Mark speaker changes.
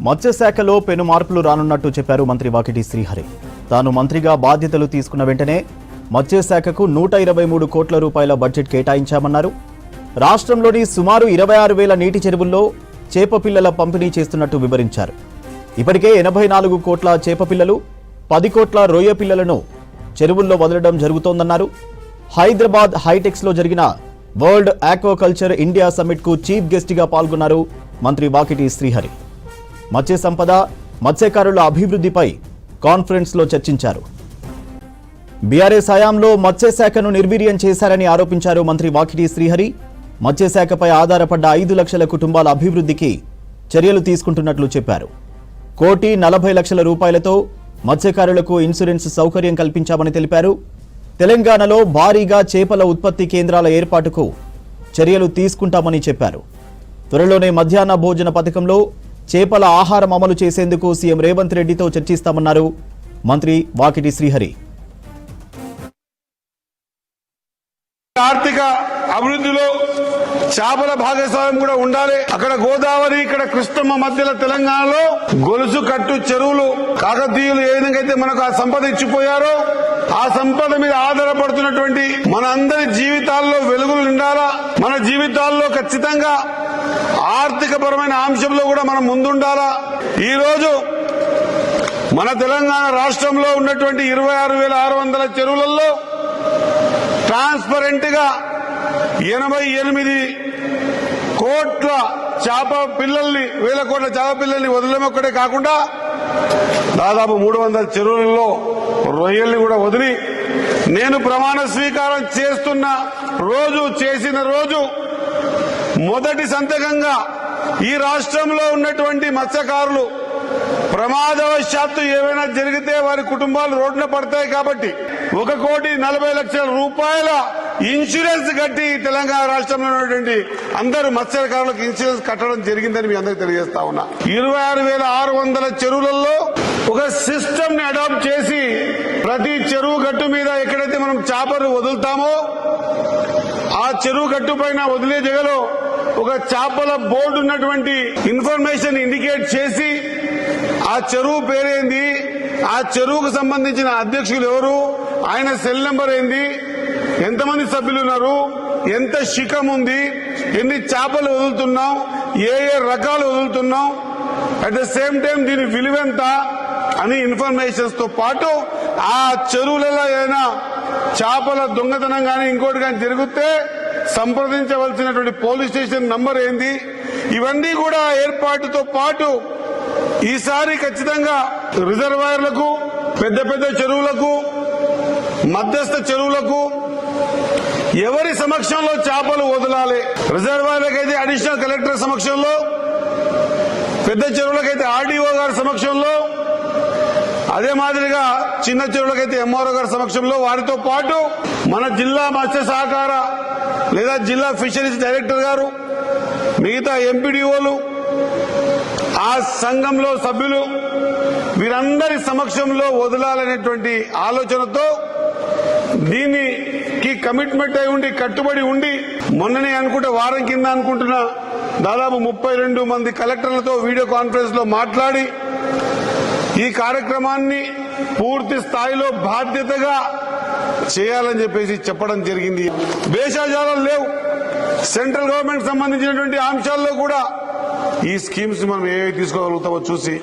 Speaker 1: మత్స్యశాఖలో పెను మార్పులు రానున్నట్టు చెప్పారు మంత్రి వాకిటి శ్రీహరి. తాను మంత్రిగా బాధ్యతలు తీసుకున్న వెంటనే మత్స్యశాఖకు 123 కోట్ల రూపాయల బడ్జెట్ కేటాయించామన్నారు. రాష్ట్రంలోని సుమారు 26,000 నీటి చెరువుల్లో చేప పిల్లల పంపిణీ చేస్తున్నట్టు వివరించారు. ఇప్పటికే 84 కోట్ల చేప పిల్లలు, 10 కోట్ల రొయ్య పిల్లలను చెరువుల్లో వదలడం జరుగుతోందన్నారు. హైదరాబాద్ హైటెక్స్లో జరిగిన వరల్డ్ ఆక్వాకల్చర్ ఇండియా సమ్మిట్కు చీఫ్ గెస్ట్గా పాల్గొన్నారు మంత్రి వాకిటి శ్రీహరి. మత్స్య సంపద, మత్స్యకారుల అభివృద్ధిపై కాన్ఫరెన్స్లో చర్చించారు. బీఆర్ఎస్ హయాంలో మత్స్యశాఖను నిర్వీర్యం చేశారని ఆరోపించారు మంత్రి వాకిటి శ్రీహరి. మత్స్యశాఖపై ఆధారపడ్డ 5 లక్షల కుటుంబాల అభివృద్ధికి చర్యలు తీసుకుంటున్నట్లు చెప్పారు. 1,40,00,000 రూపాయలతో మత్స్యకారులకు ఇన్సూరెన్స్ సౌకర్యం కల్పించామని తెలిపారు. తెలంగాణలో భారీగా చేపల ఉత్పత్తి కేంద్రాల ఏర్పాటుకు చర్యలు తీసుకుంటామని చెప్పారు. త్వరలోనే మధ్యాహ్న భోజన పథకంలో చేపల ఆహారం అమలు చేసేందుకు సీఎం రేవంత్ రెడ్డితో చర్చిస్తామన్నారు మంత్రి వాకిటి శ్రీహరి.
Speaker 2: ఆర్థిక అభివృద్ధిలో చేపల భాగస్వామ్యం కూడా ఉండాలి. అక్కడ గోదావరి, ఇక్కడ కృష్ణమ్మ మధ్యలో తెలంగాణలో గొలుసు కట్టు చెరువులు కాకతీయులు ఏ విధంగా అయితే మనకు ఆ సంపద ఇచ్చిపోయారో ఆ సంపద మీద ఆధారపడుతున్నటువంటి మన అందరి జీవితాల్లో వెలుగులు నిండాలా. మన జీవితాల్లో ఖచ్చితంగా ఆర్థిక పరమైన అంశంలో కూడా మనం ముందుండాలా. ఈ రోజు మన తెలంగాణ రాష్ట్రంలో ఉన్నటువంటి 26,600 చెరువులలో ట్రాన్స్పరెంట్ గా 88 కోట్ల చేప పిల్లల్ని, 1000 కోట్ల చేప పిల్లల్ని వదిలేం. ఒక్కటే కాకుండా దాదాపు 300 చెరువులలో రొయ్యల్ని కూడా వదిలి నేను ప్రమాణ స్వీకారం చేస్తున్న రోజు, చేసిన రోజు మొదటి సంతకంగా ఈ రాష్ట్రంలో ఉన్నటువంటి మత్స్యకారులు ప్రమాదవశాత్తు ఏమైనా జరిగితే వారి కుటుంబాలు రోడ్డున పడతాయి కాబట్టి 1,40,00,000 రూపాయల ఇన్సూరెన్స్ కట్టి తెలంగాణ రాష్ట్రంలో ఉన్నటువంటి అందరూ మత్స్యకారులకు ఇన్సూరెన్స్ కట్టడం జరిగిందని మీ అందరికీ తెలియజేస్తా ఉన్నా. 26,600 చెరువులలో ఒక సిస్టమ్ ని అడాప్ట్ చేసి ప్రతి చెరువు గట్టు మీద ఎక్కడైతే మనం చేపలు వదులుతామో ఆ చెరువు గట్టు పైన వదిలే జగలో ఒక చేపల బోర్డు ఉన్నటువంటి ఇన్ఫర్మేషన్ ఇండికేట్ చేసి ఆ చెరువు పేరేంది, ఆ చెరువుకు సంబంధించిన అధ్యక్షులు ఎవరు, ఆయన సెల్ నెంబర్ ఏంది, ఎంతమంది సభ్యులు ఉన్నారు, ఎంత శిఖం ఉంది, ఎన్ని చేపలు వదులుతున్నాం, ఏ ఏ రకాలు వదులుతున్నాం, అట్ ద సేమ్ టైం దీని విలువెంత అని ఇన్ఫర్మేషన్స్ తో పాటు ఆ చెరువులలో ఏదైనా చేపల దొంగతనం కానీ ఇంకోటి కానీ జరిగితే సంప్రదించవలసినటువంటి పోలీస్ స్టేషన్ నంబర్ ఏంది, ఇవన్నీ కూడా ఏర్పాటుతో పాటు ఈసారి ఖచ్చితంగా రిజర్వాయర్లకు, పెద్ద పెద్ద చెరువులకు, మధ్యస్థ చెరువులకు ఎవరి సమక్షంలో చేపలు వదలాలి. రిజర్వాయర్లకైతే అడిషనల్ కలెక్టర్ సమక్షంలో, పెద్ద చెరువులకైతే ఆర్డీఓ గారి సమక్షంలో, అదే మాదిరిగా చిన్న చెరువులకైతే ఎంఆర్ఓ గారి సమక్షంలో, వారితో పాటు మన జిల్లా మత్స్య సహకార లేదా జిల్లా ఫిషరీస్ డైరెక్టర్ గారు, మిగతా ఎంపీడీఓలు, ఆ సంఘంలో సభ్యులు, వీరందరి సమక్షంలో వదలాలనేటువంటి ఆలోచనతో దీనికి కమిట్మెంట్ అయి ఉండి, కట్టుబడి ఉండి, మొన్ననే అనుకుంటే వారం కింద అనుకుంటున్నా దాదాపు 32 మంది కలెక్టర్లతో వీడియో కాన్ఫరెన్స్ లో మాట్లాడి ఈ కార్యక్రమాన్ని పూర్తి స్థాయిలో బాధ్యతగా చేయాలని చెప్పేసి చెప్పడం జరిగింది. భేషజాలాలు లేవు. సెంట్రల్ గవర్నమెంట్ సంబంధించినటువంటి అంశాల్లో కూడా ఈ స్కీమ్స్ మనం ఏవి తీసుకోగలుగుతామో చూసి